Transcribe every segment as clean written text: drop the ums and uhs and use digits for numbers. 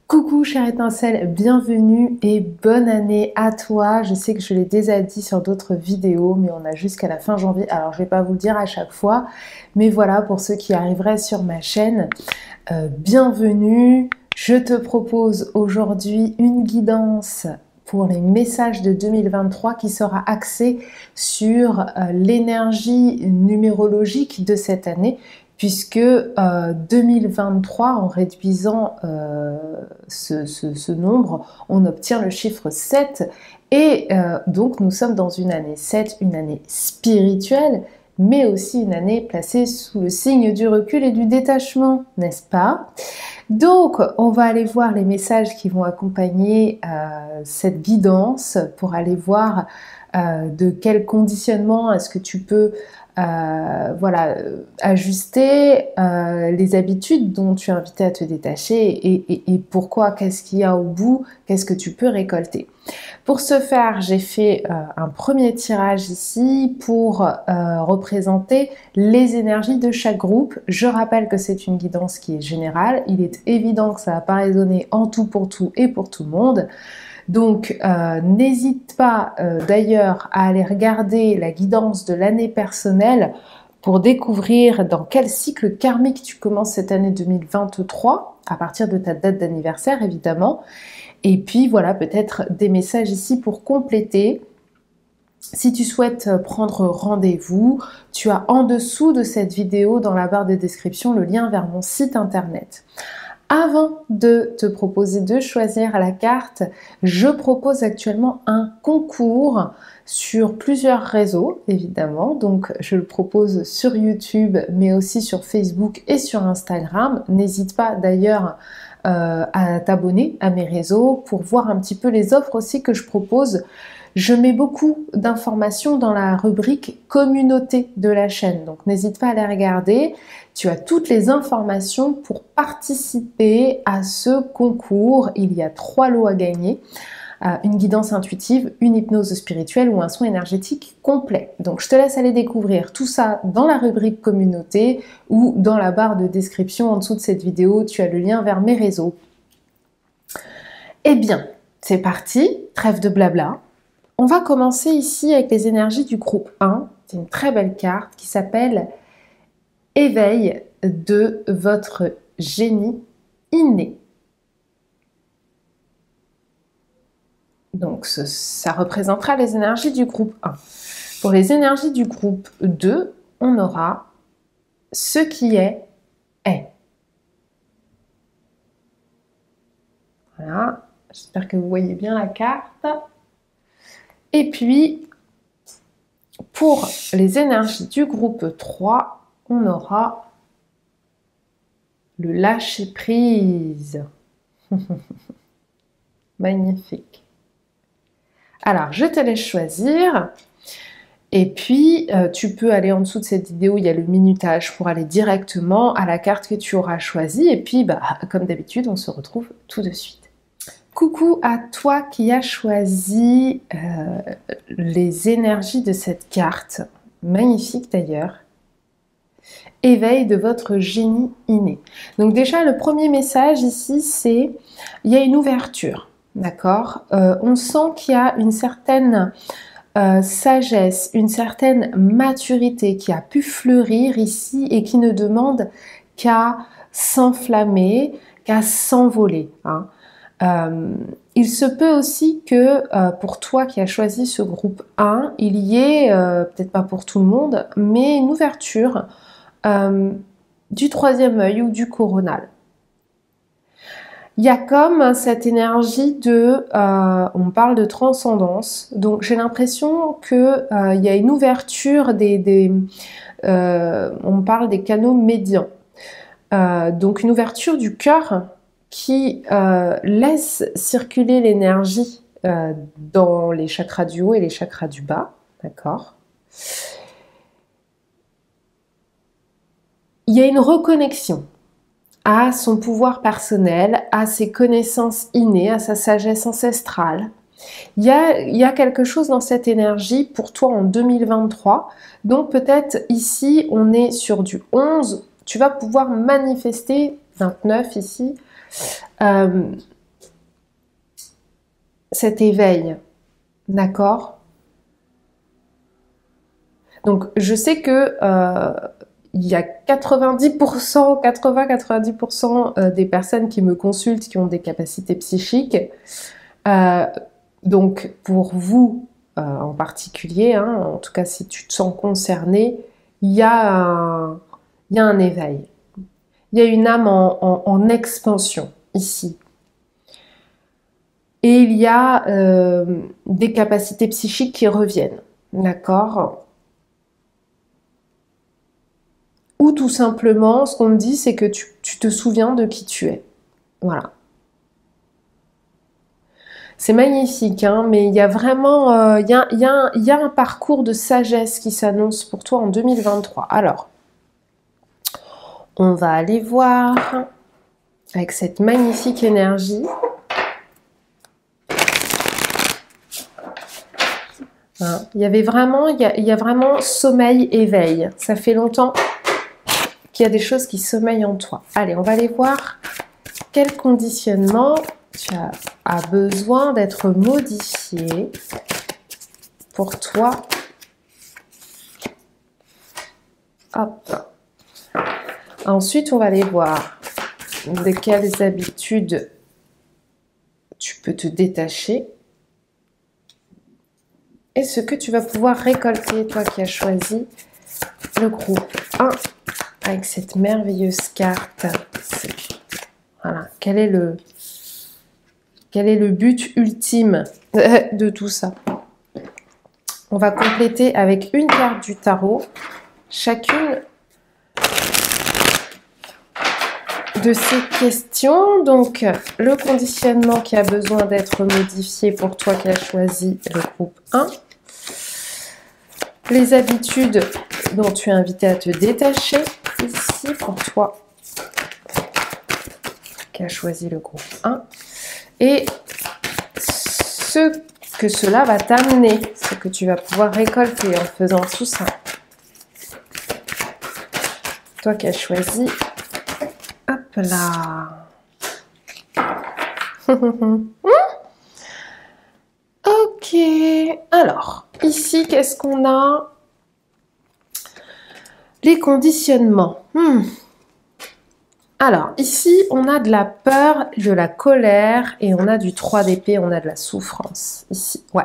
Coucou chère étincelle, bienvenue et bonne année à toi. Je sais que je l'ai déjà dit sur d'autres vidéos, mais on a jusqu'à la fin janvier. Alors je vais pas vous le dire à chaque fois, mais voilà, pour ceux qui arriveraient sur ma chaîne, bienvenue. Je te propose aujourd'hui une guidance pour les messages de 2023 qui sera axée sur l'énergie numérologique de cette année, puisque 2023, en réduisant ce nombre, on obtient le chiffre 7, et donc nous sommes dans une année 7, une année spirituelle, mais aussi une année placée sous le signe du recul et du détachement, n'est-ce pas? Donc, on va aller voir les messages qui vont accompagner cette guidance pour aller voir de quel conditionnement est-ce que tu peux voilà, ajuster les habitudes dont tu es invité à te détacher et pourquoi, qu'est-ce qu'il y a au bout, qu'est-ce que tu peux récolter. Pour ce faire, j'ai fait un premier tirage ici pour représenter les énergies de chaque groupe. Je rappelle que c'est une guidance qui est générale. Il est évident que ça ne va pas résonner en tout pour tout et pour tout le monde. Donc n'hésite pas d'ailleurs à aller regarder la guidance de l'année personnelle pour découvrir dans quel cycle karmique tu commences cette année 2023, à partir de ta date d'anniversaire évidemment. Et puis voilà, peut-être des messages ici pour compléter. Si tu souhaites prendre rendez-vous, tu as en dessous de cette vidéo, dans la barre de description, le lien vers mon site internet. Avant de te proposer de choisir la carte, je propose actuellement un concours sur plusieurs réseaux, évidemment. Donc, je le propose sur YouTube, mais aussi sur Facebook et sur Instagram. N'hésite pas d'ailleurs à t'abonner à mes réseaux pour voir un petit peu les offres aussi que je propose. Je mets beaucoup d'informations dans la rubrique communauté de la chaîne, donc n'hésite pas à les regarder. Tu as toutes les informations pour participer à ce concours. Il y a 3 lots à gagner. Une guidance intuitive, une hypnose spirituelle ou un soin énergétique complet. Donc je te laisse aller découvrir tout ça dans la rubrique communauté ou dans la barre de description en dessous de cette vidéo, tu as le lien vers mes réseaux. Eh bien, c'est parti, trêve de blabla. On va commencer ici avec les énergies du groupe 1. C'est une très belle carte qui s'appelle Éveil de votre génie inné. Donc ça représentera les énergies du groupe 1. Pour les énergies du groupe 2, on aura ce qui est. Voilà, j'espère que vous voyez bien la carte. Et puis, pour les énergies du groupe 3, on aura le lâcher-prise. Magnifique. Alors, je te laisse choisir. Et puis, tu peux aller en dessous de cette vidéo, il y a le minutage pour aller directement à la carte que tu auras choisie. Et puis, comme d'habitude, on se retrouve tout de suite. Coucou à toi qui as choisi les énergies de cette carte, magnifique d'ailleurs. Éveil de votre génie inné. Donc déjà, le premier message ici, c'est il y a une ouverture, d'accord? On sent qu'il y a une certaine sagesse, une certaine maturité qui a pu fleurir ici et qui ne demande qu'à s'enflammer, qu'à s'envoler, hein. Il se peut aussi que pour toi qui as choisi ce groupe 1, il y ait, peut-être pas pour tout le monde, mais une ouverture du troisième œil ou du coronal. Il y a comme cette énergie de, on parle de transcendance, donc j'ai l'impression que il y a une ouverture on parle des canaux médians, donc une ouverture du cœur qui laisse circuler l'énergie dans les chakras du haut et les chakras du bas, d'accord? Il y a une reconnexion à son pouvoir personnel, à ses connaissances innées, à sa sagesse ancestrale. Il y a quelque chose dans cette énergie pour toi en 2023. Donc peut-être ici, on est sur du 11. Tu vas pouvoir manifester, 29 ici, cet éveil, d'accord? Donc, je sais que il y a 90%, 80-90% des personnes qui me consultent qui ont des capacités psychiques. Euh, donc, pour vous en particulier, hein, en tout cas si tu te sens concerné, il y a un éveil. Il y a une âme en expansion ici. Et il y a des capacités psychiques qui reviennent, d'accord? Ou tout simplement, ce qu'on me dit, c'est que tu te souviens de qui tu es. Voilà. C'est magnifique, hein, mais il y a vraiment il y a un parcours de sagesse qui s'annonce pour toi en 2023. Alors, on va aller voir avec cette magnifique énergie. Hein, il y a vraiment sommeil, éveil. Ça fait longtemps qu'il y a des choses qui sommeillent en toi. Allez, on va aller voir quel conditionnement tu as besoin d'être modifié pour toi. Hop. Ensuite, on va aller voir de quelles habitudes tu peux te détacher et ce que tu vas pouvoir récolter, toi qui as choisi le groupe 1 avec cette merveilleuse carte. Voilà, quel est le but ultime de tout ça? On va compléter avec une carte du tarot, chacune de ces questions. Donc, le conditionnement qui a besoin d'être modifié pour toi qui as choisi le groupe 1. Les habitudes dont tu es invité à te détacher ici pour toi qui as choisi le groupe 1. Et ce que cela va t'amener, ce que tu vas pouvoir récolter en faisant tout ça. Toi qui as choisi, hop là. Ok, alors, ici, qu'est-ce qu'on a? Les conditionnements. Alors, ici, on a de la peur, de la colère, et on a du 3 d'épée, on a de la souffrance. Ici, ouais.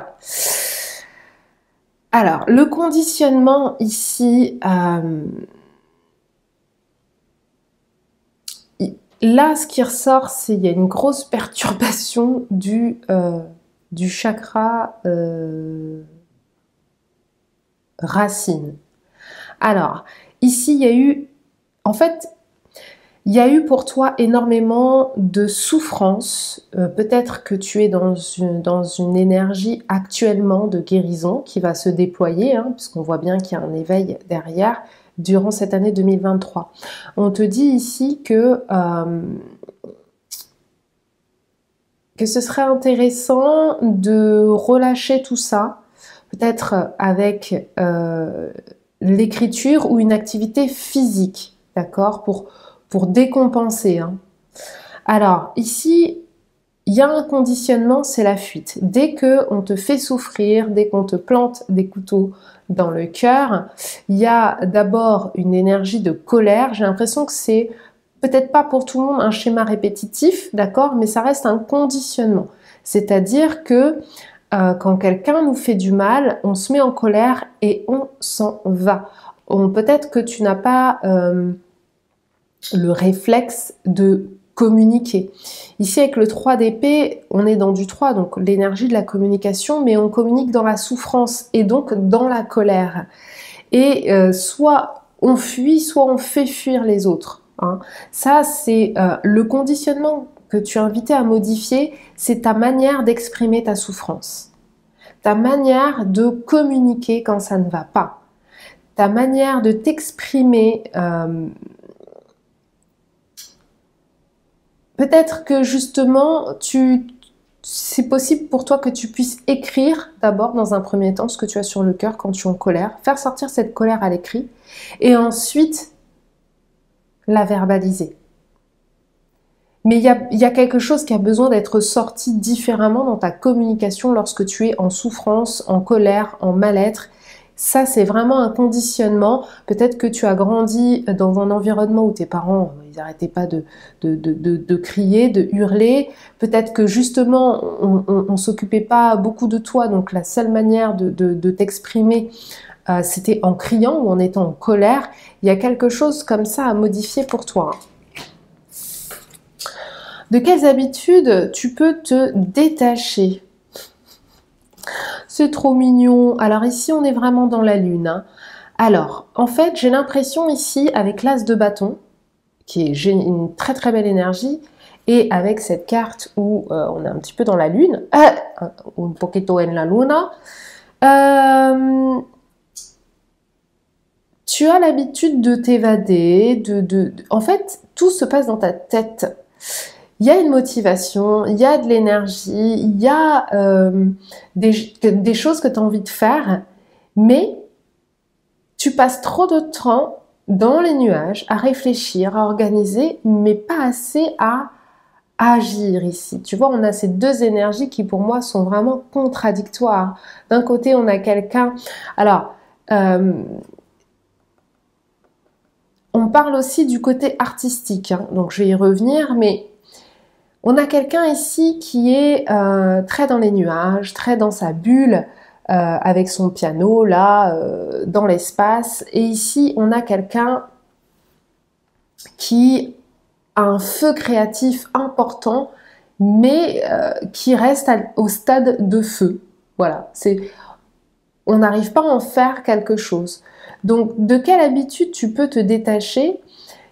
Alors, le conditionnement, ici, là, ce qui ressort, c'est qu'il y a une grosse perturbation du chakra racine. Alors, ici, il y a eu, en fait, il y a eu pour toi énormément de souffrance. Peut-être que tu es dans une énergie actuellement de guérison qui va se déployer, hein, puisqu'on voit bien qu'il y a un éveil derrière durant cette année 2023. On te dit ici que ce serait intéressant de relâcher tout ça, peut-être avec l'écriture ou une activité physique, d'accord, pour décompenser. Hein. Alors, ici, il y a un conditionnement, c'est la fuite. Dès qu'on te fait souffrir, dès qu'on te plante des couteaux dans le cœur, il y a d'abord une énergie de colère. J'ai l'impression que c'est peut-être pas pour tout le monde un schéma répétitif, d'accord, mais ça reste un conditionnement. C'est-à-dire que quand quelqu'un nous fait du mal, on se met en colère et on s'en va. Peut-être que tu n'as pas le réflexe de communiquer. Ici, avec le 3 d'épée, on est dans du 3, donc l'énergie de la communication, mais on communique dans la souffrance et donc dans la colère. Et soit on fuit, soit on fait fuir les autres. Hein. Ça, c'est le conditionnement que tu es invité à modifier, c'est ta manière d'exprimer ta souffrance. Ta manière de communiquer quand ça ne va pas. Ta manière de t'exprimer... Peut-être que justement, c'est possible pour toi que tu puisses écrire d'abord dans un premier temps ce que tu as sur le cœur quand tu es en colère, faire sortir cette colère à l'écrit et ensuite la verbaliser. Mais il y a quelque chose qui a besoin d'être sorti différemment dans ta communication lorsque tu es en souffrance, en colère, en mal-être. Ça, c'est vraiment un conditionnement. Peut-être que tu as grandi dans un environnement où tes parents, ils n'arrêtaient pas de crier, de hurler. Peut-être que justement, on s'occupait pas beaucoup de toi. Donc, la seule manière de t'exprimer, c'était en criant ou en étant en colère. Il y a quelque chose comme ça à modifier pour toi. De quelles habitudes tu peux te détacher? C'est trop mignon. Alors ici, on est vraiment dans la lune. Hein. Alors, en fait, j'ai l'impression ici, avec l'as de bâton, qui est une très très belle énergie, et avec cette carte où on est un petit peu dans la lune, un poquito en la luna, tu as l'habitude de t'évader, en fait, tout se passe dans ta tête. Il y a une motivation, il y a de l'énergie, il y a des choses que tu as envie de faire, mais tu passes trop de temps dans les nuages à réfléchir, à organiser, mais pas assez à agir ici. Tu vois, on a ces deux énergies qui pour moi sont vraiment contradictoires. D'un côté, on a quelqu'un... Alors, on parle aussi du côté artistique, hein, donc je vais y revenir, mais... On a quelqu'un ici qui est très dans les nuages, très dans sa bulle, avec son piano là, dans l'espace. Et ici, on a quelqu'un qui a un feu créatif important, mais qui reste au stade de feu. Voilà, on n'arrive pas à en faire quelque chose. Donc, de quelle habitude tu peux te détacher?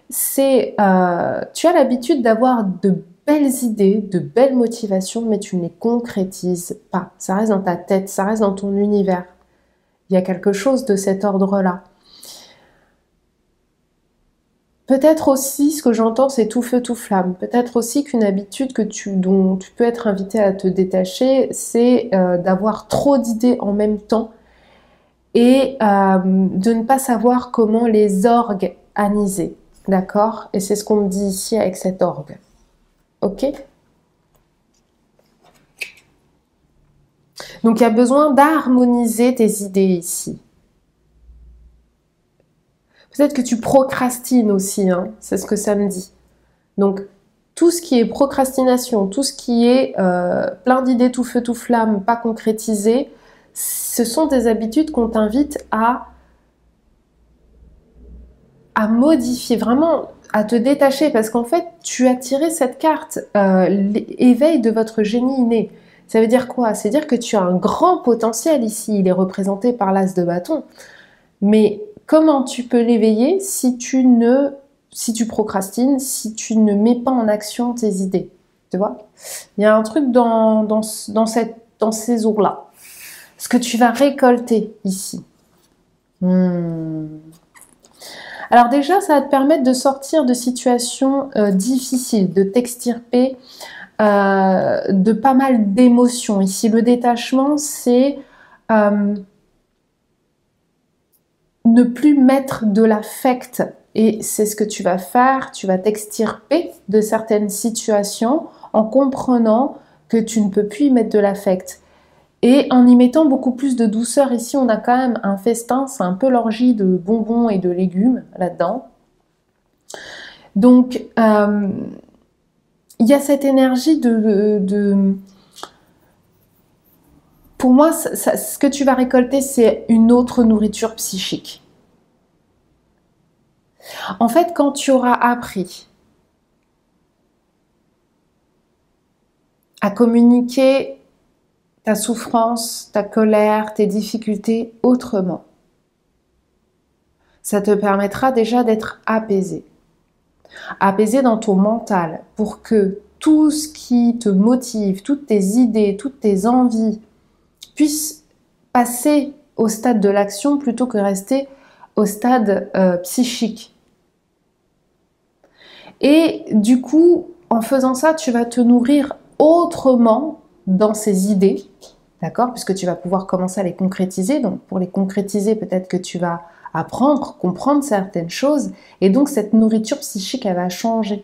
Tu as l'habitude d'avoir de belles idées, de belles motivations, mais tu ne les concrétises pas. Ça reste dans ta tête, ça reste dans ton univers. Il y a quelque chose de cet ordre-là. Peut-être aussi, ce que j'entends, c'est tout feu, tout flamme. Peut-être aussi qu'une habitude dont tu peux être invité à te détacher, c'est d'avoir trop d'idées en même temps et de ne pas savoir comment les organiser. D'accord? Et c'est ce qu'on me dit ici avec cet orgue. Ok? Donc il y a besoin d'harmoniser tes idées ici. Peut-être que tu procrastines aussi, hein, c'est ce que ça me dit. Donc tout ce qui est procrastination, tout ce qui est plein d'idées tout feu tout flamme, pas concrétisées, ce sont des habitudes qu'on t'invite à modifier, vraiment à te détacher, parce qu'en fait, tu as tiré cette carte, l'éveil de votre génie inné. Ça veut dire quoi? C'est dire que tu as un grand potentiel ici, il est représenté par l'as de bâton. Mais comment tu peux l'éveiller si tu procrastines, si tu ne mets pas en action tes idées? Tu vois? Il y a un truc dans ces eaux-là. Ce que tu vas récolter ici. Alors déjà, ça va te permettre de sortir de situations difficiles, de t'extirper de pas mal d'émotions. Ici, le détachement, c'est ne plus mettre de l'affect. Et c'est ce que tu vas faire, tu vas t'extirper de certaines situations en comprenant que tu ne peux plus y mettre de l'affect. Et en y mettant beaucoup plus de douceur, ici on a quand même un festin, c'est un peu l'orgie de bonbons et de légumes là-dedans. Donc, il y a cette énergie pour moi, ce que tu vas récolter, c'est une autre nourriture psychique. En fait, quand tu auras appris à communiquer ta souffrance, ta colère, tes difficultés autrement, ça te permettra déjà d'être apaisé. Apaisé dans ton mental pour que tout ce qui te motive, toutes tes idées, toutes tes envies puissent passer au stade de l'action plutôt que rester au stade psychique. Et du coup, en faisant ça, tu vas te nourrir autrement dans ces idées, d'accord? Puisque tu vas pouvoir commencer à les concrétiser. Donc, pour les concrétiser, peut-être que tu vas apprendre, comprendre certaines choses. Et donc, cette nourriture psychique, elle va changer.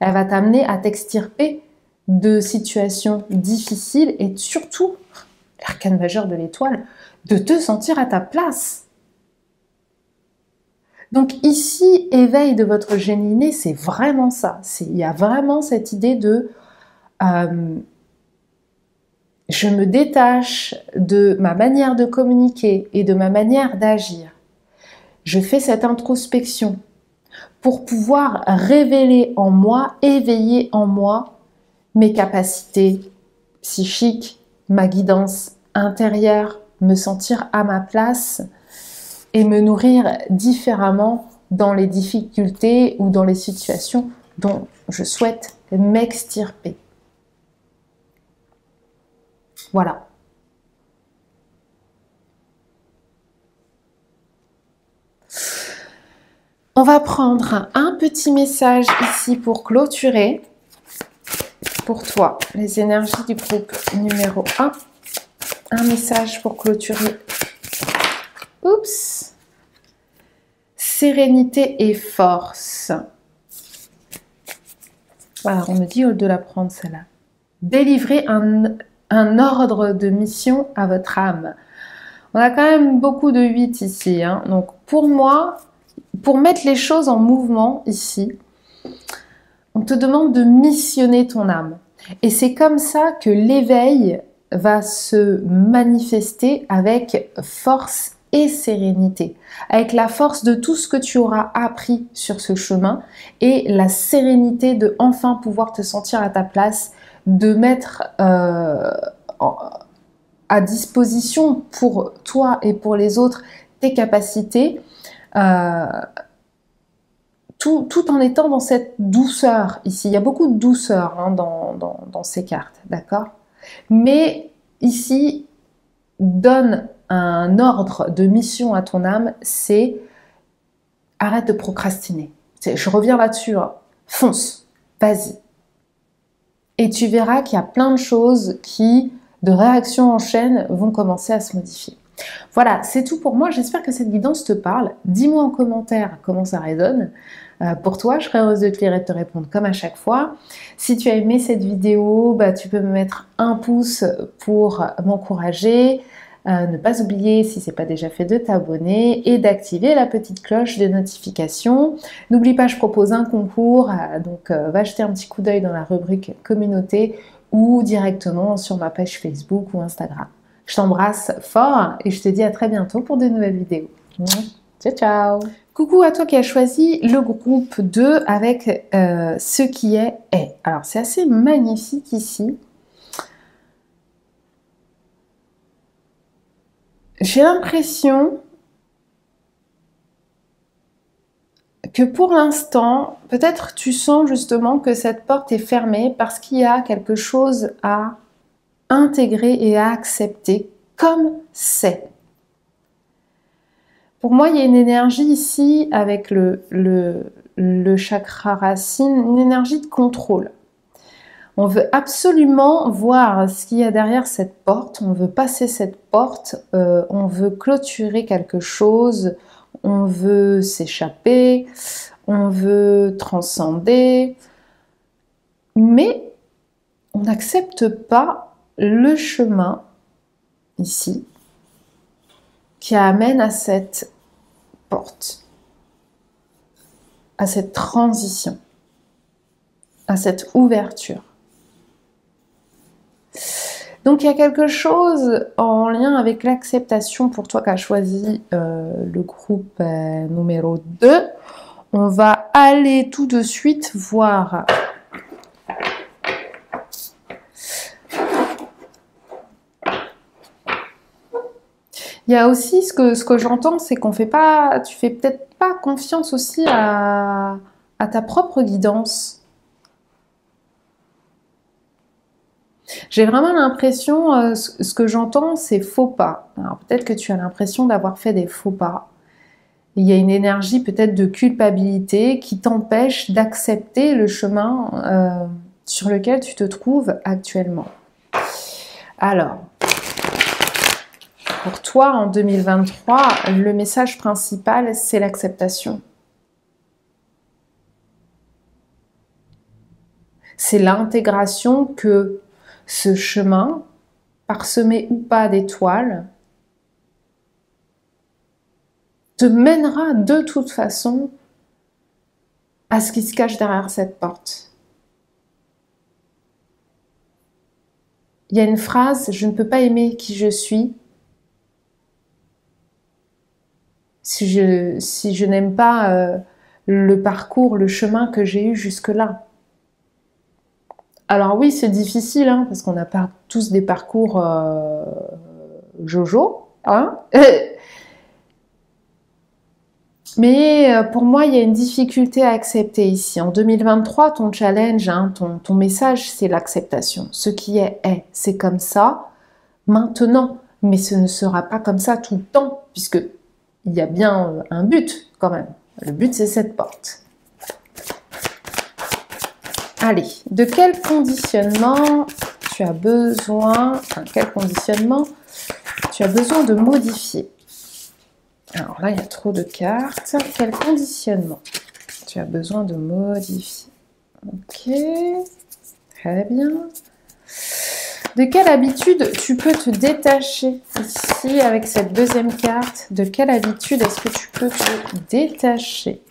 Elle va t'amener à t'extirper de situations difficiles et surtout, l'arcane majeur de l'étoile, de te sentir à ta place. Donc ici, éveil de votre génie inné, c'est vraiment ça. Il y a vraiment cette idée de je me détache de ma manière de communiquer et de ma manière d'agir. Je fais cette introspection pour pouvoir révéler en moi, éveiller en moi mes capacités psychiques, ma guidance intérieure, me sentir à ma place et me nourrir différemment dans les difficultés ou dans les situations dont je souhaite m'extirper. Voilà. On va prendre un petit message ici pour clôturer. Pour toi, les énergies du groupe numéro 1. Un message pour clôturer. Oups. Sérénité et force. Alors, on me dit de la prendre celle-là. Délivrer un ordre de mission à votre âme. On a quand même beaucoup de 8 ici. Hein. Donc, pour moi, pour mettre les choses en mouvement ici, on te demande de missionner ton âme. Et c'est comme ça que l'éveil va se manifester avec force et sérénité, avec la force de tout ce que tu auras appris sur ce chemin et la sérénité de enfin pouvoir te sentir à ta place, de mettre à disposition pour toi et pour les autres tes capacités, tout en étant dans cette douceur ici. Il y a beaucoup de douceur hein, dans ces cartes, d'accord? Mais ici, donne un ordre de mission à ton âme, c'est arrête de procrastiner. Je reviens là-dessus, hein. Fonce, vas-y. Et tu verras qu'il y a plein de choses qui, de réaction en chaîne, vont commencer à se modifier. Voilà, c'est tout pour moi. J'espère que cette guidance te parle. Dis-moi en commentaire comment ça résonne. Pour toi, je serais heureuse de te lire et de te répondre comme à chaque fois. Si tu as aimé cette vidéo, tu peux me mettre un pouce pour m'encourager. Ne pas oublier, si ce n'est pas déjà fait, de t'abonner et d'activer la petite cloche de notification. N'oublie pas, je propose un concours, donc va jeter un petit coup d'œil dans la rubrique communauté ou directement sur ma page Facebook ou Instagram. Je t'embrasse fort et je te dis à très bientôt pour de nouvelles vidéos. Ciao, ciao! Coucou à toi qui as choisi le groupe 2 avec ce qui est. Alors, c'est assez magnifique ici. J'ai l'impression que pour l'instant, peut-être tu sens justement que cette porte est fermée parce qu'il y a quelque chose à intégrer et à accepter comme c'est. Pour moi, il y a une énergie ici avec le chakra racine, une énergie de contrôle. On veut absolument voir ce qu'il y a derrière cette porte, on veut passer cette porte, on veut clôturer quelque chose, on veut s'échapper, on veut transcender, mais on n'accepte pas le chemin ici qui amène à cette porte, à cette transition, à cette ouverture. Donc il y a quelque chose en lien avec l'acceptation pour toi qui as choisi le groupe numéro 2. On va aller tout de suite voir il y a aussi ce que j'entends, c'est qu'on fait pas, tu fais peut-être pas confiance aussi à ta propre guidance. J'ai vraiment l'impression, ce que j'entends, c'est faux pas. Alors peut-être que tu as l'impression d'avoir fait des faux pas. Il y a une énergie peut-être de culpabilité qui t'empêche d'accepter le chemin sur lequel tu te trouves actuellement. Alors, pour toi, en 2023, le message principal, c'est l'acceptation. C'est l'intégration que ce chemin, parsemé ou pas d'étoiles, te mènera de toute façon à ce qui se cache derrière cette porte. Il y a une phrase, je ne peux pas aimer qui je suis si je n'aime pas le parcours, le chemin que j'ai eu jusque-là. Alors oui, c'est difficile, hein, parce qu'on n'a pas tous des parcours Jojo, hein. Mais pour moi, il y a une difficulté à accepter ici. En 2023, ton challenge, hein, ton message, c'est l'acceptation. Ce qui est, c'est comme ça maintenant. Mais ce ne sera pas comme ça tout le temps, puisque il y a bien un but quand même. Le but, c'est cette porte. Allez, de quel conditionnement tu as besoin, enfin, quel conditionnement tu as besoin de modifier? Alors là, il y a trop de cartes. Quel conditionnement tu as besoin de modifier? Ok, très bien. De quelle habitude tu peux te détacher ici avec cette deuxième carte? De quelle habitude est-ce que tu peux te détacher?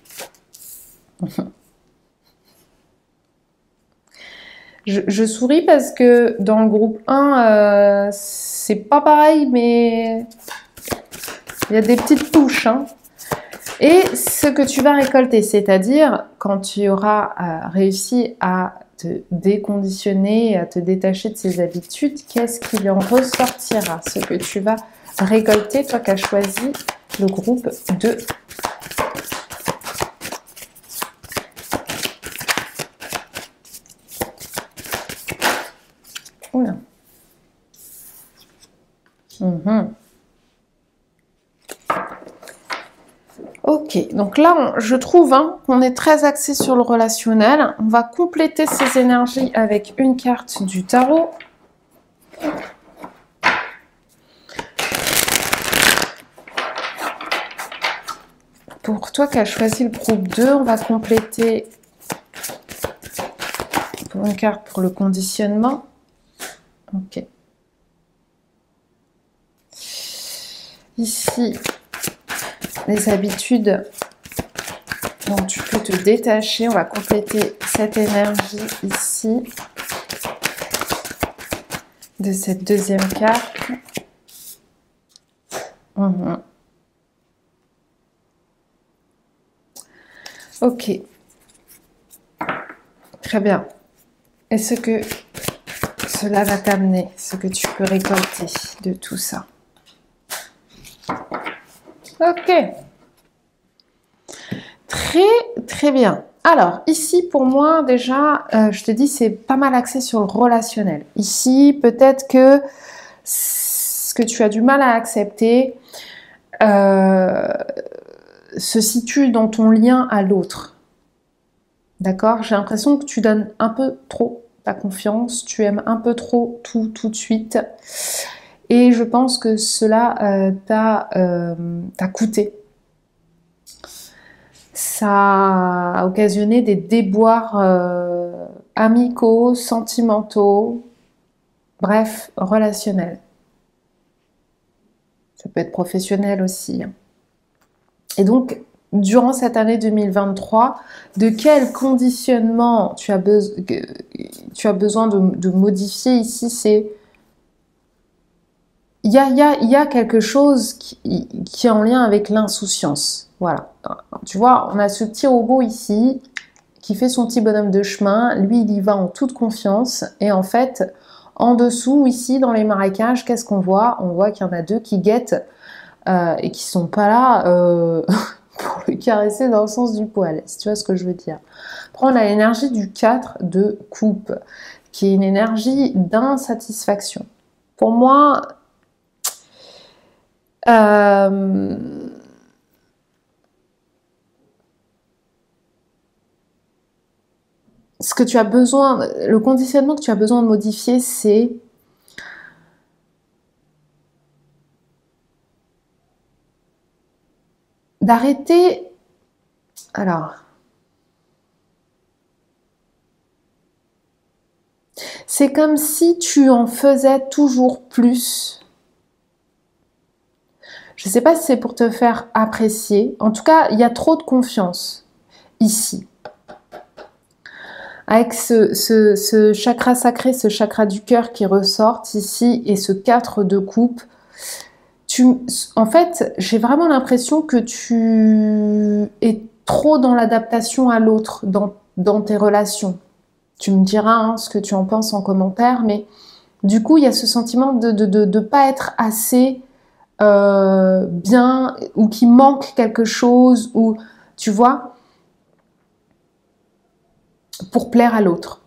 Je souris parce que dans le groupe 1, c'est pas pareil, mais il y a des petites touches, hein. Et ce que tu vas récolter, c'est-à-dire quand tu auras réussi à te déconditionner, à te détacher de ces habitudes, qu'est-ce qui en ressortira? Ce que tu vas récolter, toi qui as choisi le groupe 2. Oula. Ok, donc là, je trouve qu'on est très axé sur le relationnel. On va compléter ces énergies avec une carte du tarot. Pour toi qui as choisi le groupe 2, on va compléter pour une carte pour le conditionnement. Ok. Ici, les habitudes dont tu peux te détacher. On va compléter cette énergie ici de cette deuxième carte. Ok. Très bien. Et ce que cela va t'amener, ce que tu peux récolter de tout ça. Ok. Très bien. Alors, ici, pour moi, déjà, je te dis, c'est pas mal axé sur le relationnel. Ici, peut-être que ce que tu as du mal à accepter se situe dans ton lien à l'autre. D'accord? J'ai l'impression que tu donnes un peu trop ta confiance, tu aimes un peu trop tout de suite. Et je pense que cela t'a coûté. Ça a occasionné des déboires amicaux, sentimentaux, bref, relationnels. Ça peut être professionnel aussi. Et donc, durant cette année 2023, de quel conditionnement tu as besoin de modifier ici? C'est il y a quelque chose qui est en lien avec l'insouciance. Voilà. Tu vois, on a ce petit robot ici qui fait son petit bonhomme de chemin. Lui, il y va en toute confiance. Et en fait, en dessous, ici, dans les marécages, qu'est-ce qu'on voit? On voit qu'il y en a deux qui guettent et qui sont pas là pour le caresser dans le sens du poil. Si tu vois ce que je veux dire. Après, on a l'énergie du 4 de coupe, qui est une énergie d'insatisfaction. Pour moi, ce que tu as besoin, le conditionnement que tu as besoin de modifier, c'est d'arrêter. Alors, C'est comme si tu en faisais toujours plus. Je ne sais pas si c'est pour te faire apprécier. En tout cas, il y a trop de confiance ici. Avec ce chakra sacré, ce chakra du cœur qui ressort ici et ce 4 de coupe, en fait, j'ai vraiment l'impression que tu es trop dans l'adaptation à l'autre, dans tes relations. Tu me diras hein, ce que tu en penses en commentaire, mais du coup, il y a ce sentiment de ne pas être assez bien, ou qu'il manque quelque chose, ou tu vois, pour plaire à l'autre.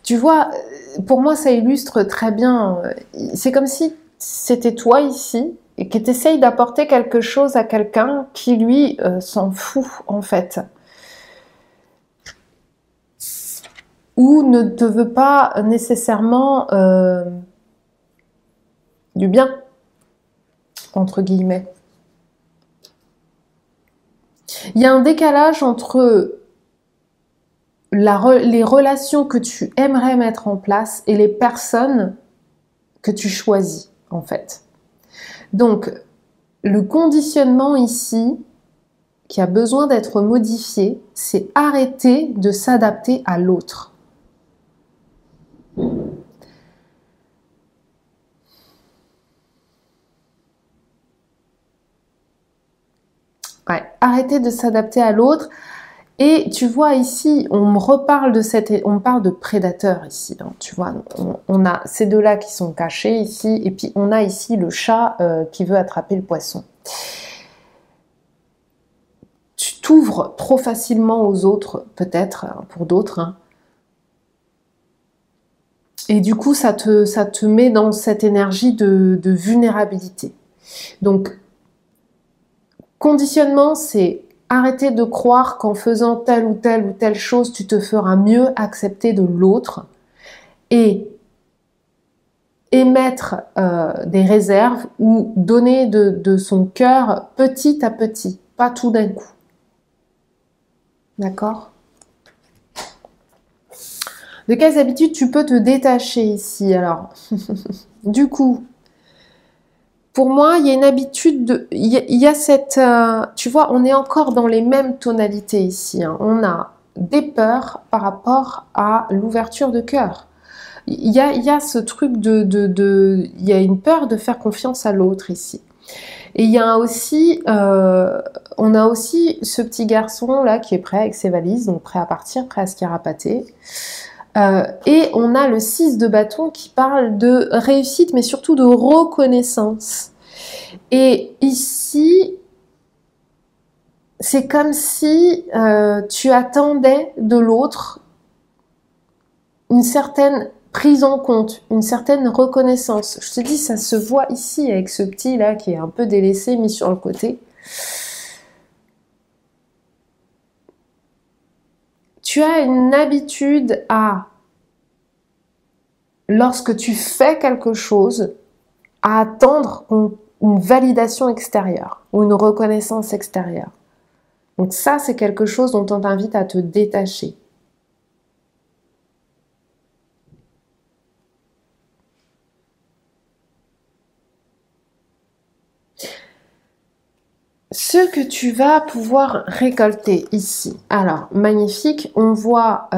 Tu vois, pour moi, ça illustre très bien. C'est comme si c'était toi ici et que tu essayes d'apporter quelque chose à quelqu'un qui, lui, s'en fout, en fait. Ou ne te veut pas nécessairement du bien, entre guillemets. Il y a un décalage entre les relations que tu aimerais mettre en place et les personnes que tu choisis, en fait. Donc, le conditionnement ici, qui a besoin d'être modifié, c'est arrêter de s'adapter à l'autre. Ouais, arrêter de s'adapter à l'autre. Et tu vois ici, on me reparle on parle de prédateurs ici, hein, tu vois, on a ces deux-là qui sont cachés ici, et puis on a ici le chat qui veut attraper le poisson. Tu t'ouvres trop facilement aux autres, peut-être, pour d'autres, hein. Et du coup, ça te met dans cette énergie de vulnérabilité. Donc, conditionnement, c'est arrêter de croire qu'en faisant telle ou telle chose, tu te feras mieux accepter de l'autre et émettre des réserves ou donner de son cœur petit à petit, pas tout d'un coup. D'accord ? De quelles habitudes tu peux te détacher ici ? Alors, du coup, pour moi, il y a une habitude il y a cette, tu vois, on est encore dans les mêmes tonalités ici, hein. On a des peurs par rapport à l'ouverture de cœur. Il y a ce truc il y a une peur de faire confiance à l'autre ici. Et il y a aussi, on a aussi ce petit garçon là qui est prêt avec ses valises, donc prêt à partir, prêt à se carapater. Et on a le 6 de bâton qui parle de réussite, mais surtout de reconnaissance. Et ici, c'est comme si tu attendais de l'autre une certaine prise en compte, une certaine reconnaissance. Je te dis, ça se voit ici avec ce petit là qui est un peu délaissé, mis sur le côté. Tu as une habitude à, lorsque tu fais quelque chose, à attendre une validation extérieure ou une reconnaissance extérieure. Donc ça, c'est quelque chose dont on t'invite à te détacher. Ce que tu vas pouvoir récolter ici. Alors, magnifique, on voit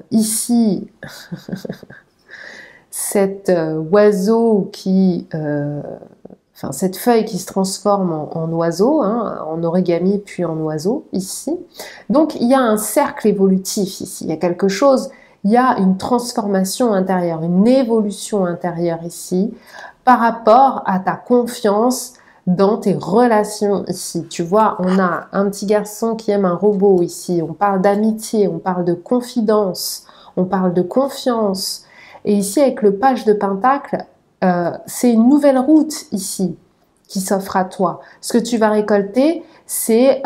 ici cet oiseau qui... enfin, cette feuille qui se transforme en oiseau, hein, en origami puis en oiseau, ici. Donc, il y a un cercle évolutif ici. Il y a quelque chose, il y a une transformation intérieure, une évolution intérieure ici, par rapport à ta confiance dans tes relations ici. Tu vois, on a un petit garçon qui aime un robot ici. On parle d'amitié, on parle de confidence, on parle de confiance. Et ici, avec le page de pentacle, c'est une nouvelle route ici qui s'offre à toi. Ce que tu vas récolter, c'est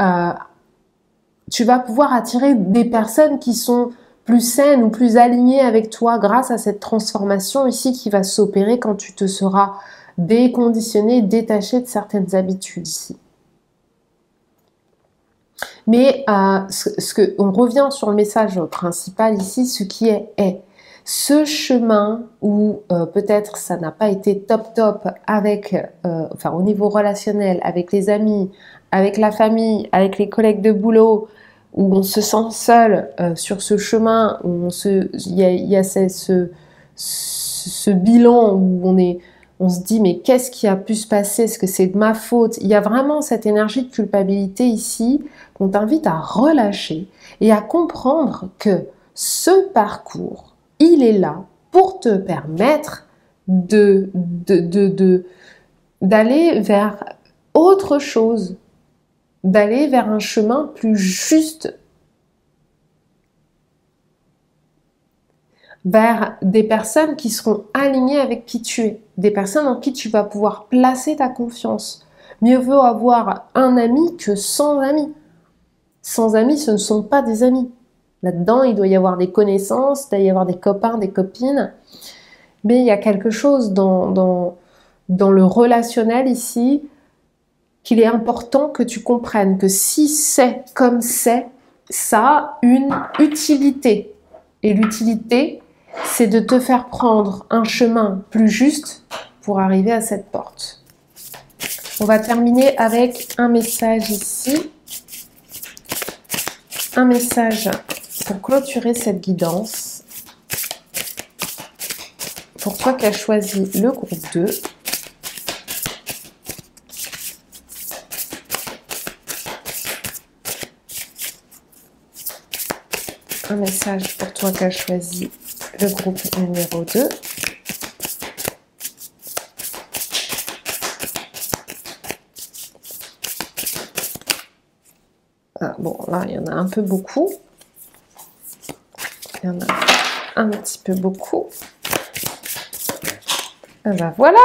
tu vas pouvoir attirer des personnes qui sont plus saines ou plus alignées avec toi grâce à cette transformation ici qui va s'opérer quand tu te seras déconditionné, détaché de certaines habitudes ici. Mais on revient sur le message principal ici, ce qui est. Ce chemin où peut-être ça n'a pas été top avec, enfin au niveau relationnel, avec les amis, avec la famille, avec les collègues de boulot, où on se sent seul sur ce chemin, où il y a ce bilan où on se dit mais qu'est-ce qui a pu se passer? Est-ce que c'est de ma faute? Il y a vraiment cette énergie de culpabilité ici qu'on t'invite à relâcher et à comprendre que ce parcours, il est là pour te permettre d'aller vers autre chose, d'aller vers un chemin plus juste, vers des personnes qui seront alignées avec qui tu es, des personnes en qui tu vas pouvoir placer ta confiance. Mieux vaut avoir un ami que 100 amis. 100 amis, ce ne sont pas des amis. Là-dedans, il doit y avoir des connaissances, il doit y avoir des copains, des copines. Mais il y a quelque chose dans le relationnel ici qu'il est important que tu comprennes que si c'est comme c'est, ça a une utilité. Et l'utilité, c'est de te faire prendre un chemin plus juste pour arriver à cette porte. On va terminer avec un message ici. Un message pour clôturer cette guidance. Pour toi qui as choisi le groupe 2. Un message pour toi qui as choisi le groupe numéro 2. Ah, bon, là, il y en a un peu beaucoup. Il y en a un petit peu beaucoup. Ah ben voilà.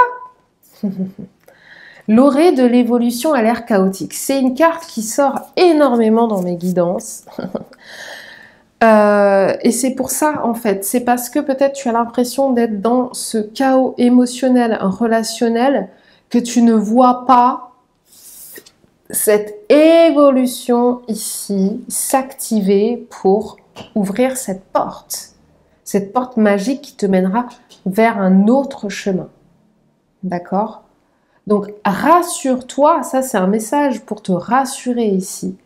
L'orée de l'évolution a l'air chaotique. C'est une carte qui sort énormément dans mes guidances. Et c'est pour ça, en fait. C'est parce que peut-être tu as l'impression d'être dans ce chaos émotionnel, relationnel, que tu ne vois pas cette évolution ici s'activer pour ouvrir cette porte magique qui te mènera vers un autre chemin. D'accord? Donc, rassure-toi, ça c'est un message pour te rassurer ici.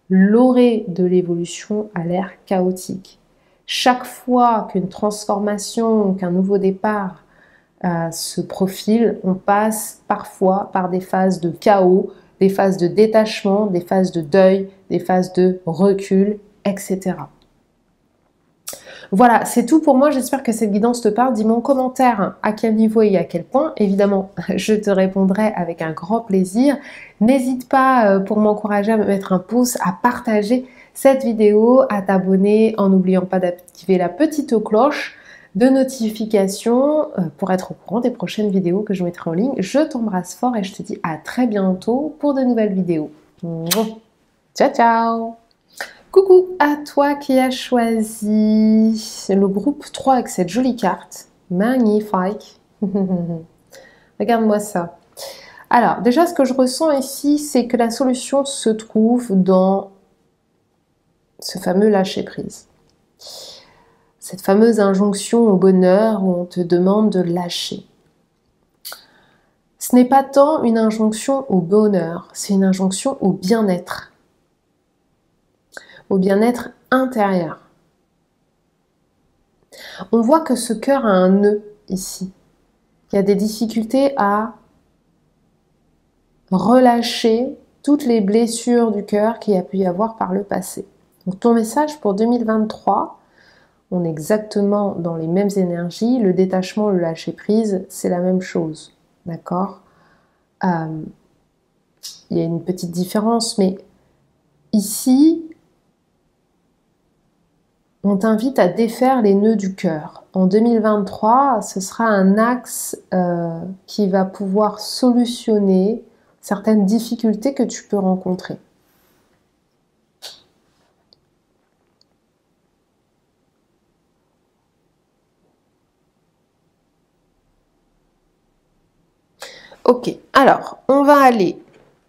L'orée de l'évolution a l'air chaotique. Chaque fois qu'une transformation, qu'un nouveau départ se profile, on passe parfois par des phases de chaos, des phases de détachement, des phases de deuil, des phases de recul, etc. Voilà, c'est tout pour moi. J'espère que cette guidance te parle. Dis-moi en commentaire à quel niveau et à quel point. Évidemment, je te répondrai avec un grand plaisir. N'hésite pas, pour m'encourager, à me mettre un pouce, à partager cette vidéo, à t'abonner en n'oubliant pas d'activer la petite cloche de notification pour être au courant des prochaines vidéos que je mettrai en ligne. Je t'embrasse fort et je te dis à très bientôt pour de nouvelles vidéos. Ciao, ciao! Coucou à toi qui as choisi le groupe 3 avec cette jolie carte. Magnifique. Regarde-moi ça. Alors, déjà, ce que je ressens ici, c'est que la solution se trouve dans ce fameux lâcher-prise. Cette fameuse injonction au bonheur où on te demande de lâcher. Ce n'est pas tant une injonction au bonheur, c'est une injonction au bien-être. Au bien-être intérieur. On voit que ce cœur a un nœud ici. Il y a des difficultés à relâcher toutes les blessures du cœur qu'il y a pu y avoir par le passé. Donc ton message pour 2023, on est exactement dans les mêmes énergies. Le détachement, le lâcher-prise, c'est la même chose. D'accord? Il y a une petite différence, mais ici, on t'invite à défaire les nœuds du cœur. En 2023, ce sera un axe qui va pouvoir solutionner certaines difficultés que tu peux rencontrer. Ok, alors, on va aller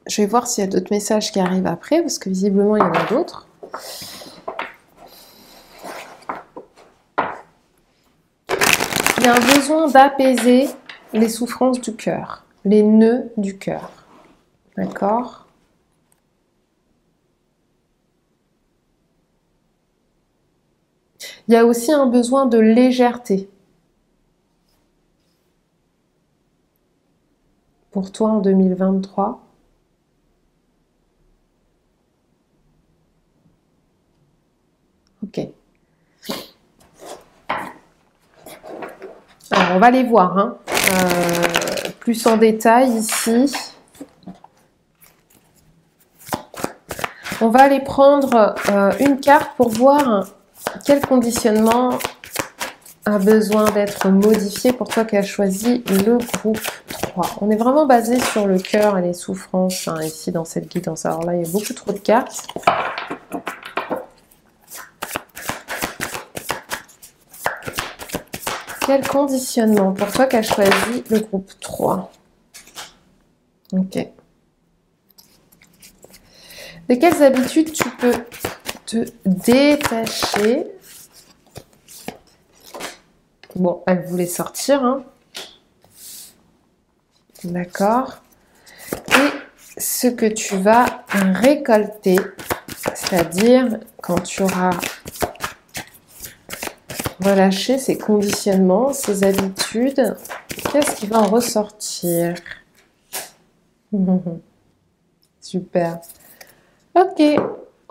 Je vais voir s'il y a d'autres messages qui arrivent après, parce que visiblement, il y en a d'autres. Il y a un besoin d'apaiser les souffrances du cœur, les nœuds du cœur. D'accord? Il y a aussi un besoin de légèreté pour toi en 2023. Ok. Alors, on va les voir, hein. Plus en détail ici. On va aller prendre une carte pour voir quel conditionnement a besoin d'être modifié pour toi qui as choisi le groupe 3. On est vraiment basé sur le cœur et les souffrances hein, ici dans cette guidance. Alors là, il y a beaucoup trop de cartes. Quel conditionnement pour toi qui as choisi le groupe 3? Ok. De quelles habitudes tu peux te détacher? Bon, elle voulait sortir, hein. D'accord. Et ce que tu vas récolter, c'est-à-dire quand tu auras relâché ces conditionnements, ces habitudes, qu'est-ce qui va en ressortir? Super. Ok,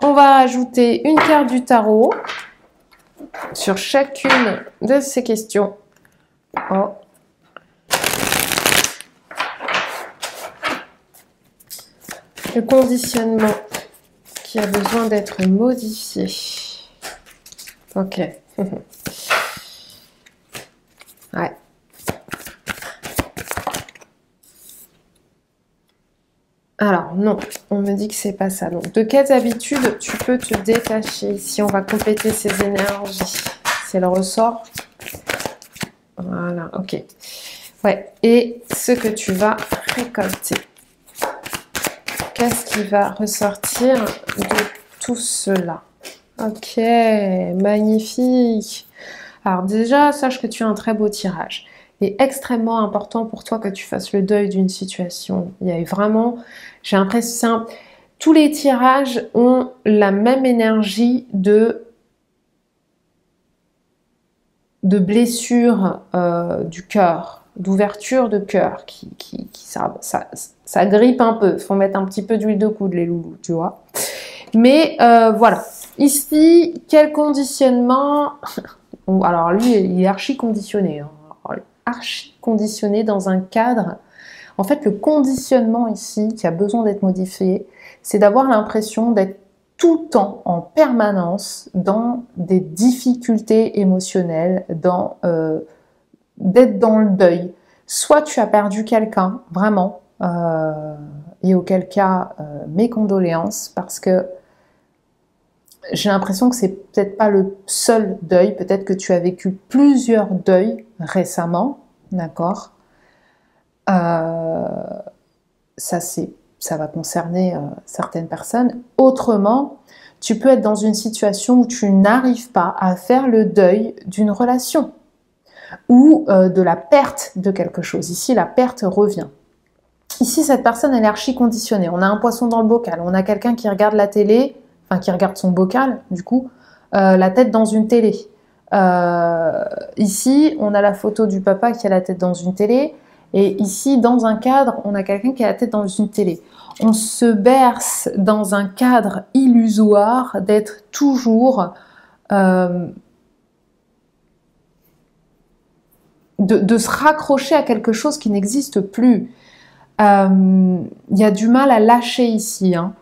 on va ajouter une carte du tarot sur chacune de ces questions. Oh. Le conditionnement qui a besoin d'être modifié. Ok. Ouais. Alors, non, on me dit que c'est pas ça. Donc, de quelles habitudes tu peux te détacher? Si on va compléter ces énergies, c'est le ressort. Voilà, ok. Ouais, et ce que tu vas récolter. Qu'est-ce qui va ressortir de tout cela? Ok, magnifique. Alors déjà, sache que tu as un très beau tirage. Il est extrêmement important pour toi que tu fasses le deuil d'une situation. Il y a vraiment, j'ai l'impression, tous les tirages ont la même énergie de blessure du cœur, d'ouverture de cœur, ça grippe un peu. Il faut mettre un petit peu d'huile de coude, les loulous, tu vois. Mais voilà. Ici, quel conditionnement? Alors lui, il est archi conditionné. Hein. Archi conditionné dans un cadre. En fait, le conditionnement ici, qui a besoin d'être modifié, c'est d'avoir l'impression d'être tout le temps, en permanence, dans des difficultés émotionnelles, d'être dans le deuil. Soit tu as perdu quelqu'un, vraiment, et auquel cas, mes condoléances, parce que j'ai l'impression que c'est peut-être pas le seul deuil, peut-être que tu as vécu plusieurs deuils récemment, d'accord? Ça va concerner certaines personnes. Autrement, tu peux être dans une situation où tu n'arrives pas à faire le deuil d'une relation ou de la perte de quelque chose. Ici, la perte revient. Ici, cette personne, elle est archi conditionnée. On a un poisson dans le bocal, on a quelqu'un qui regarde la télé, enfin qui regarde son bocal, du coup, la tête dans une télé. Ici, on a la photo du papa qui a la tête dans une télé. Et ici, dans un cadre, on a quelqu'un qui a la tête dans une télé. On se berce dans un cadre illusoire d'être toujours... de se raccrocher à quelque chose qui n'existe plus. Il y a du mal à lâcher ici, hein,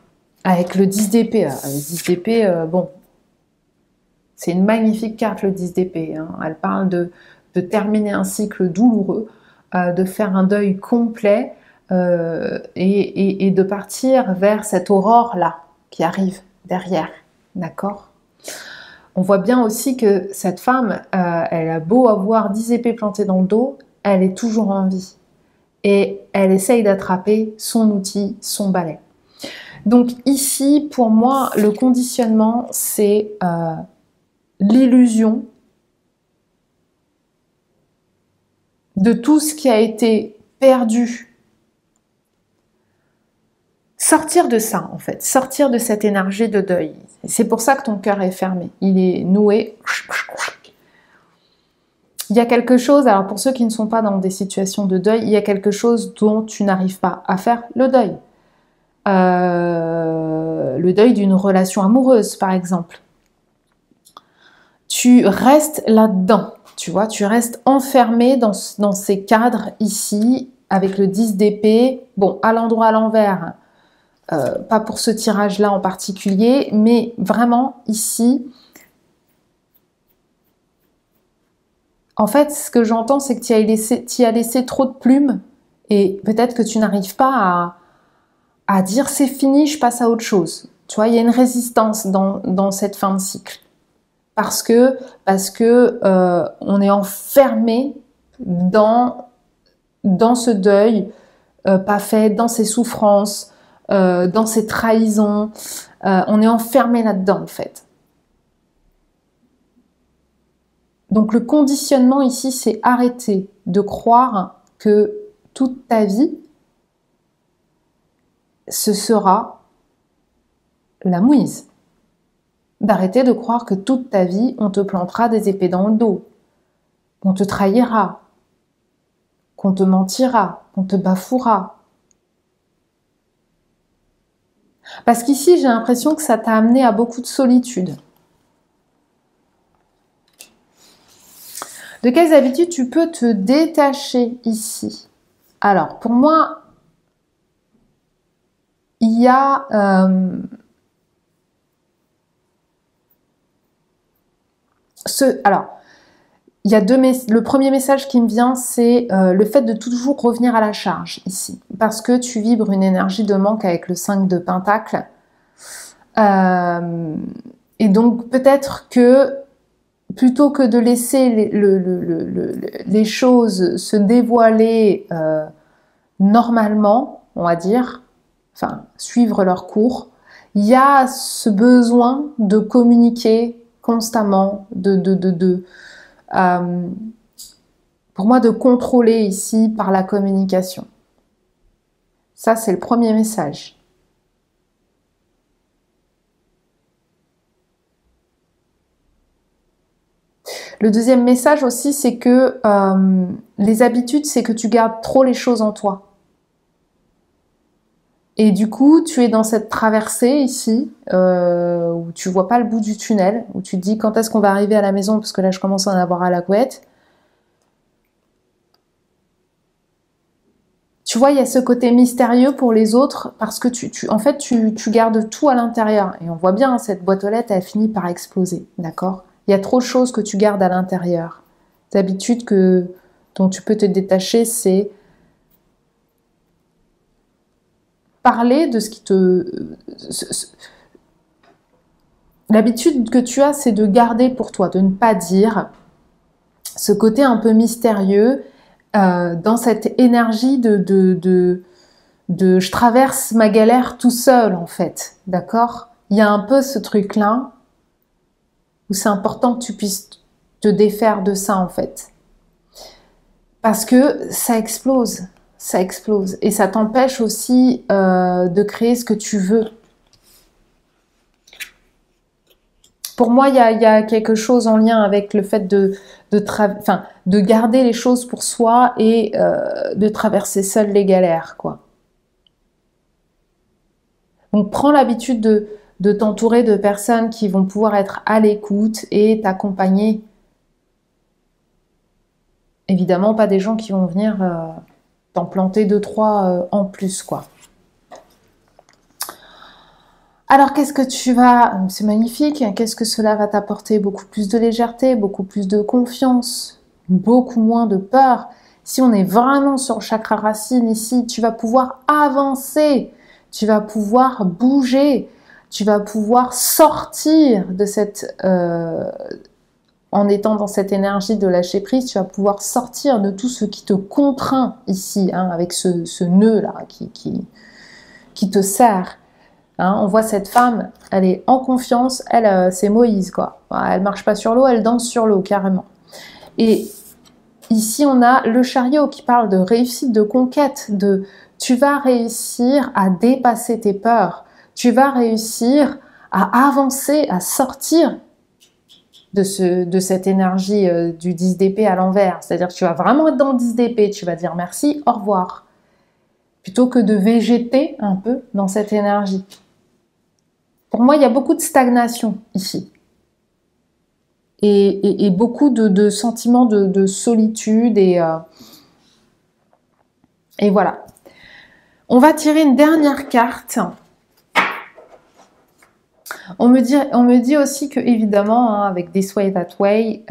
avec le 10 d'épée. Le 10 d'épée, bon, c'est une magnifique carte, le 10 d'épée. Hein. Elle parle de terminer un cycle douloureux, de faire un deuil complet et de partir vers cette aurore-là qui arrive derrière. D'accord ? On voit bien aussi que cette femme, elle a beau avoir 10 épées plantées dans le dos, elle est toujours en vie. et elle essaye d'attraper son outil, son balai. Donc ici, pour moi, le conditionnement, c'est l'illusion de tout ce qui a été perdu. Sortir de ça, en fait, sortir de cette énergie de deuil. C'est pour ça que ton cœur est fermé, il est noué. Il y a quelque chose, alors pour ceux qui ne sont pas dans des situations de deuil, il y a quelque chose dont tu n'arrives pas à faire le deuil. Le deuil d'une relation amoureuse, par exemple. Tu restes là-dedans, tu vois, tu restes enfermé dans ces cadres ici, avec le 10 d'épée, bon, à l'endroit à l'envers, pas pour ce tirage-là en particulier, mais vraiment ici. En fait, ce que j'entends, c'est que tu y as laissé trop de plumes et peut-être que tu n'arrives pas à dire c'est fini, je passe à autre chose. Tu vois, il y a une résistance dans cette fin de cycle. Parce que on est enfermé dans ce deuil pas fait, dans ces souffrances, dans ces trahisons. On est enfermé là-dedans, en fait. Donc le conditionnement ici, c'est arrêter de croire que toute ta vie, ce sera la mouise. D'arrêter de croire que toute ta vie, on te plantera des épées dans le dos, qu'on te trahira, qu'on te mentira, qu'on te bafouera. Parce qu'ici, j'ai l'impression que ça t'a amené à beaucoup de solitude. De quelles habitudes tu peux te détacher ici? Alors, pour moi, il y a il y a le premier message qui me vient, c'est le fait de toujours revenir à la charge ici. Parce que tu vibres une énergie de manque avec le 5 de Pentacle. Et donc, peut-être que plutôt que de laisser les choses se dévoiler normalement, on va dire, enfin, suivre leur cours, il y a ce besoin de communiquer constamment, pour moi, de contrôler ici par la communication. Ça, c'est le premier message. Le deuxième message aussi, c'est que les habitudes, c'est que tu gardes trop les choses en toi. Et du coup, tu es dans cette traversée ici, où tu vois pas le bout du tunnel, où tu te dis quand est-ce qu'on va arriver à la maison, parce que là, je commence à en avoir à la couette. Tu vois, il y a ce côté mystérieux pour les autres, parce que en fait, tu gardes tout à l'intérieur. Et on voit bien, cette boîte aux lettres, elle finit par exploser, d'accord ? Il y a trop de choses que tu gardes à l'intérieur. D'habitude dont tu peux te détacher, c'est parler de ce qui L'habitude que tu as, c'est de garder pour toi, de ne pas dire ce côté un peu mystérieux dans cette énergie de je traverse ma galère tout seul, en fait. D'accord ? Il y a un peu ce truc-là où c'est important que tu puisses te défaire de ça, en fait. Parce que ça explose. Ça explose. Et ça t'empêche aussi de créer ce que tu veux. Pour moi, il y a quelque chose en lien avec le fait de garder les choses pour soi et de traverser seul les galères, quoi. Donc, prends l'habitude de t'entourer de personnes qui vont pouvoir être à l'écoute et t'accompagner. Évidemment, pas des gens qui vont venir t'en planter 2-3 en plus, quoi. Alors, qu'est-ce que tu vas... C'est magnifique. Qu'est-ce que cela va t'apporter? Beaucoup plus de légèreté, beaucoup plus de confiance, beaucoup moins de peur. Si on est vraiment sur le chakra racine ici, tu vas pouvoir avancer, tu vas pouvoir bouger, tu vas pouvoir sortir de cette en étant dans cette énergie de lâcher prise, tu vas pouvoir sortir de tout ce qui te contraint ici, hein, avec ce nœud-là qui te serre. Hein, on voit cette femme, elle est en confiance, elle, c'est Moïse, quoi. Elle marche pas sur l'eau, elle danse sur l'eau, carrément. Et ici, on a le chariot qui parle de réussite, de conquête, de tu vas réussir à dépasser tes peurs, tu vas réussir à avancer, à sortir de cette énergie du 10 d'épée à l'envers. C'est-à-dire que tu vas vraiment être dans le 10 d'épée, tu vas dire merci, au revoir. Plutôt que de végéter un peu dans cette énergie. Pour moi, il y a beaucoup de stagnation ici. Et beaucoup de sentiments de solitude et voilà. On va tirer une dernière carte. On me dit aussi que, évidemment, hein, avec This Way, That Way,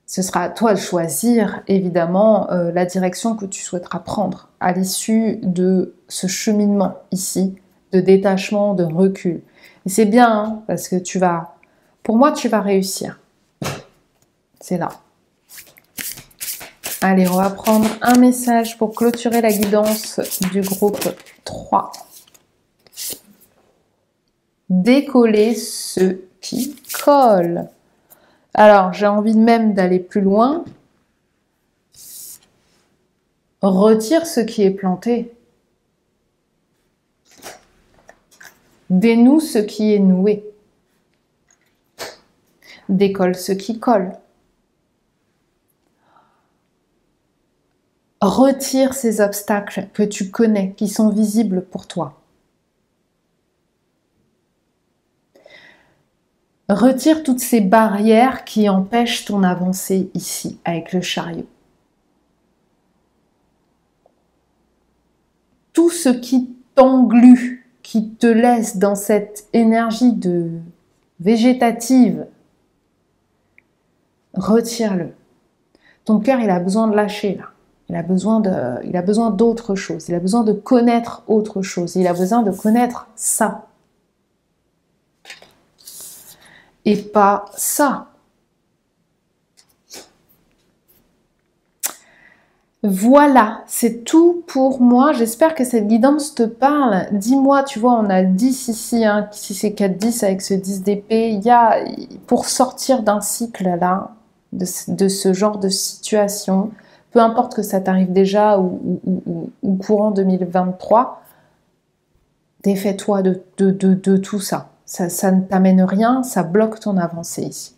ce sera à toi de choisir, évidemment, la direction que tu souhaiteras prendre à l'issue de ce cheminement ici, de détachement, de recul. Et c'est bien, hein, parce que pour moi, tu vas réussir. C'est là. Allez, on va prendre un message pour clôturer la guidance du groupe 3. Décoller ce qui colle. Alors, j'ai envie même d'aller plus loin. Retire ce qui est planté. Dénoue ce qui est noué. Décolle ce qui colle. Retire ces obstacles que tu connais, qui sont visibles pour toi. Retire toutes ces barrières qui empêchent ton avancée ici, avec le chariot. Tout ce qui t'englue, qui te laisse dans cette énergie végétative, retire-le. Ton cœur, il a besoin de lâcher là. Il a besoin d'autre chose. Il a besoin de connaître autre chose. Il a besoin de connaître ça. Et pas ça. Voilà, c'est tout pour moi. J'espère que cette guidance te parle. Dis-moi, tu vois, on a 10 ici, hein, si c'est 4-10 avec ce 10 d'épée, il y a, pour sortir d'un cycle là, de ce genre de situation, peu importe que ça t'arrive déjà ou courant 2023, défais-toi de tout ça. Ça ne t'amène rien, ça bloque ton avancée ici.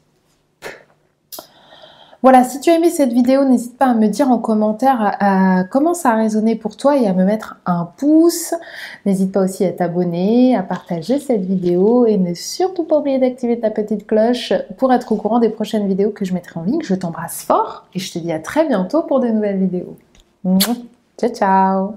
Voilà, si tu as aimé cette vidéo, n'hésite pas à me dire en commentaire comment ça a résonné pour toi et à me mettre un pouce. N'hésite pas aussi à t'abonner, à partager cette vidéo et ne surtout pas oublier d'activer ta petite cloche pour être au courant des prochaines vidéos que je mettrai en ligne. Je t'embrasse fort et je te dis à très bientôt pour de nouvelles vidéos. Ciao, ciao!